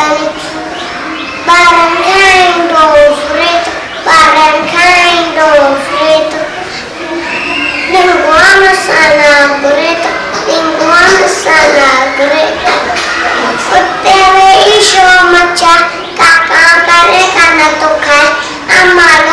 Titanic. Barangkaindo frito, barangkaindo frito. Linguana salabrita, linguana salabrita. Uttere isho macha, kakak kare kana tukai, amal